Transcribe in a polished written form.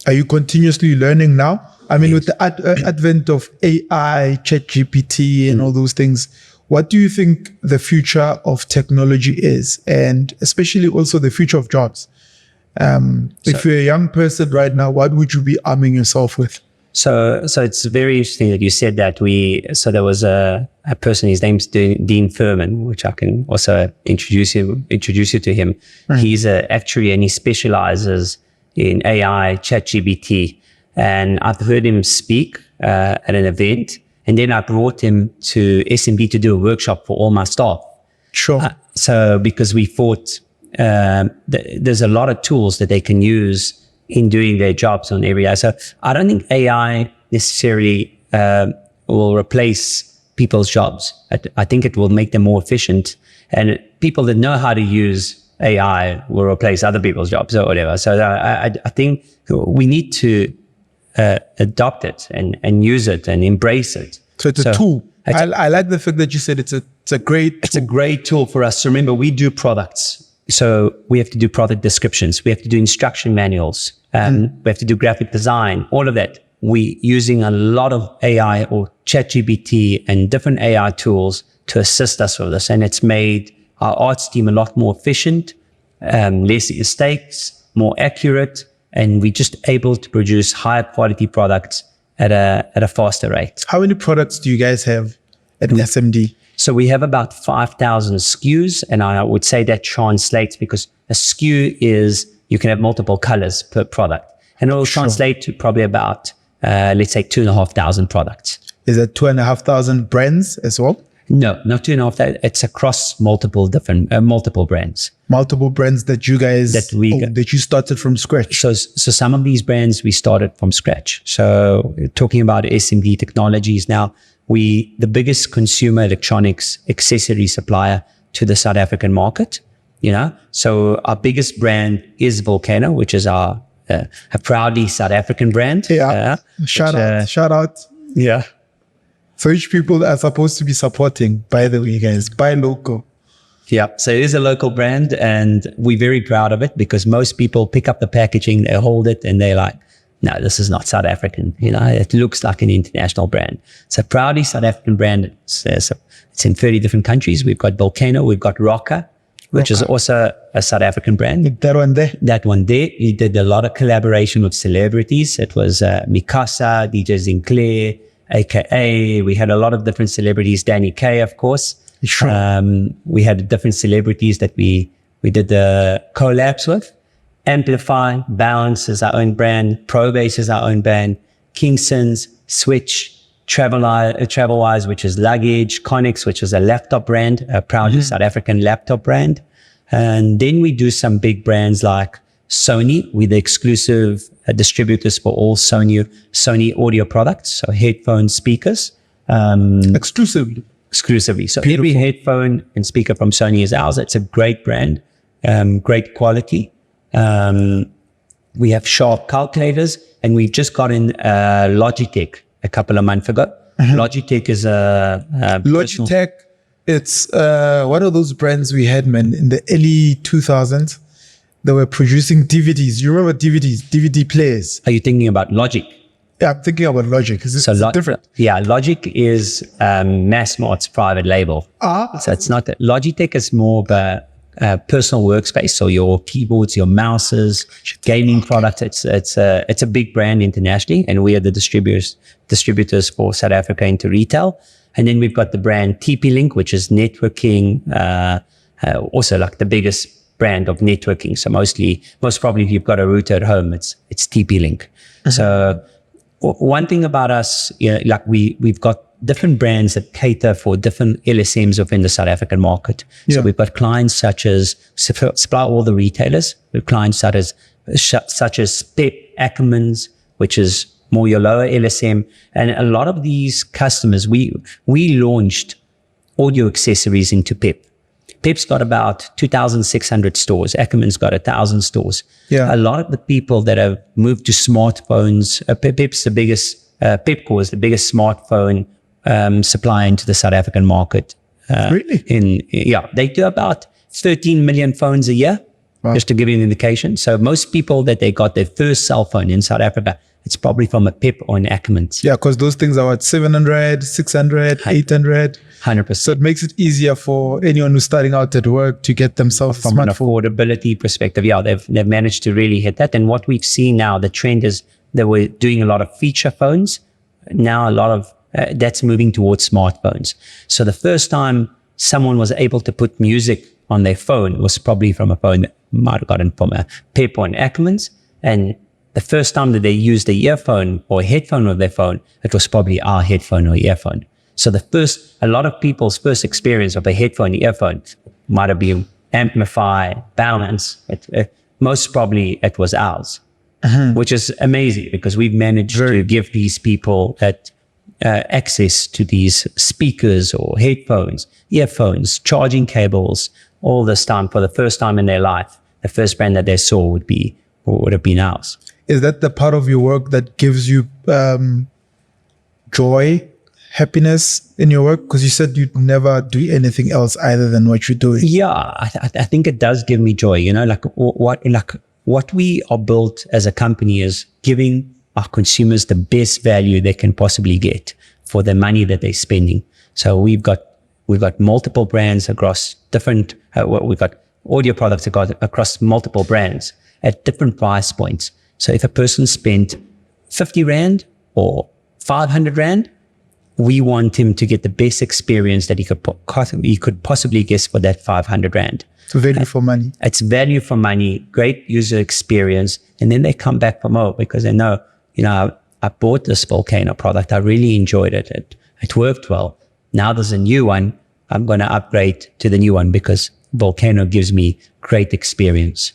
Are you continuously learning now? I mean, with the advent of AI, ChatGPT, and all those things, what do you think the future of technology is? And especially also the future of jobs? If you're a young person right now, what would you be arming yourself with? So it's very interesting that you said that. There was a person, his name's Dean Furman, which I can also introduce you to him. Right. He's an actuary and he specializes in AI, ChatGPT. And I've heard him speak at an event, and then I brought him to SMB to do a workshop for all my staff. Sure. So because we thought there's a lot of tools that they can use in doing their jobs on every area. So I don't think AI necessarily will replace people's jobs. I think it will make them more efficient, and people that know how to use AI will replace other people's jobs or whatever. So I think we need to adopt it and use it and embrace it. So it's a tool. I like the fact that you said it's a great tool. It's a great tool for us. So remember, we do products. So we have to do product descriptions. We have to do instruction manuals. We have to do graphic design, all of that. We using a lot of AI or ChatGPT and different AI tools to assist us with this. And it's made our arts team a lot more efficient, less mistakes, more accurate, and we're just able to produce higher quality products at a faster rate. How many products do you guys have at SMD? So we have about 5,000 SKUs, and I would say that translates, because a SKU is, you can have multiple colors per product, and it will translate to probably about, let's say 2,500 products. Is that 2,500 brands as well? No, not 2,500. It's across multiple different, multiple brands. Multiple brands that you guys, that you started from scratch. So some of these brands we started from scratch. So talking about SMD Technologies now, the biggest consumer electronics accessory supplier to the South African market, So our biggest brand is Volcano, which is a proudly South African brand. Yeah. Shout out. Yeah. So which people are supposed to be supporting, by the way, guys, buy local. Yeah. So it is a local brand, and we're very proud of it, because most people pick up the packaging, they hold it, and they're like, no, this is not South African. It looks like an international brand. It's a proudly South African brand. It's in 30 different countries. We've got Volcano, we've got Rocker, which is also a South African brand. That one there? That one there. We did a lot of collaboration with celebrities. It was Mikasa, DJ Sinclair, AKA. We had a lot of different celebrities. Danny Kaye, of course. Sure. We had different celebrities that we did the collabs with. Amplify, Balance is our own brand. Probase is our own brand. Kingston's, Switch, Travelwise, which is luggage. Connex, which is a laptop brand, a proud South African laptop brand. And then we do some big brands like Sony. We're the exclusive distributors for all Sony audio products, so headphones, speakers. Exclusively. So every headphone and speaker from Sony is ours. It's a great brand, great quality. We have Sharp calculators, and we just got in Logitech a couple of months ago. Logitech is Logitech. It's one of those brands we had, man, in the early 2000s. They were producing DVDs. You remember DVDs, DVD players? Are you thinking about Logic? Yeah, I'm thinking about Logic. Is this different? Yeah, Logic is Massmart's private label. So it's not that. Logitech is more of a personal workspace. So your keyboards, your mouses, gaming products. It's a big brand internationally, and we are the distributors for South Africa into retail. And then we've got the brand TP-Link, which is networking, also like the biggest brand of networking. So most probably if you've got a router at home, it's TP-Link. So one thing about us, like we've got different brands that cater for different LSMs within the South African market. So we've got clients such as, supply all the retailers. We have clients such as Pep, Ackermans, which is more your lower LSM. And a lot of these customers, we launched audio accessories into Pep. Pep's got about 2,600 stores. Ackerman's got 1,000 stores. Yeah. A lot of the people that have moved to smartphones, Pep's the biggest, Pepco is the biggest smartphone supplier into the South African market. Really? They do about 13 million phones a year. just to give you an indication. So most people that they got their first cell phone in South Africa, it's probably from a Pip or an Ackermans. Yeah, because those things are what, 700, 600, 800. 100%. So it makes it easier for anyone who's starting out at work to get themselves From an smartphone. affordability perspective, yeah, they've managed to really hit that. And what we've seen now, the trend is that we're doing a lot of feature phones. Now a lot of that's moving towards smartphones. So the first time someone was able to put music on their phone was probably from a phone that might have gotten from a Pip or an Ackermans. And the first time that they used a earphone or a headphone with their phone, it was probably our headphone or earphone. So a lot of people's first experience of a headphone, earphone might have been amplify, balance. Most probably it was ours, which is amazing because we've managed to give these people that access to these speakers or headphones, earphones, charging cables, all this time for the first time in their life. The first brand that they saw would have been ours. Is that the part of your work that gives you joy, happiness in your work? Because you said you'd never do anything else other than what you're doing. Yeah, I think it does give me joy. You know, like what we are built as a company is giving our consumers the best value they can possibly get for the money that they're spending. So we've got multiple brands across different. We've got audio products across multiple brands at different price points. So if a person spent 50 Rand or 500 Rand, we want him to get the best experience that he could possibly get for that 500 Rand. So value for money. It's value for money, great user experience. And then they come back for more because they know, I bought this Volcano product. I really enjoyed it. It worked well. Now there's a new one. I'm going to upgrade to the new one because Volcano gives me great experience.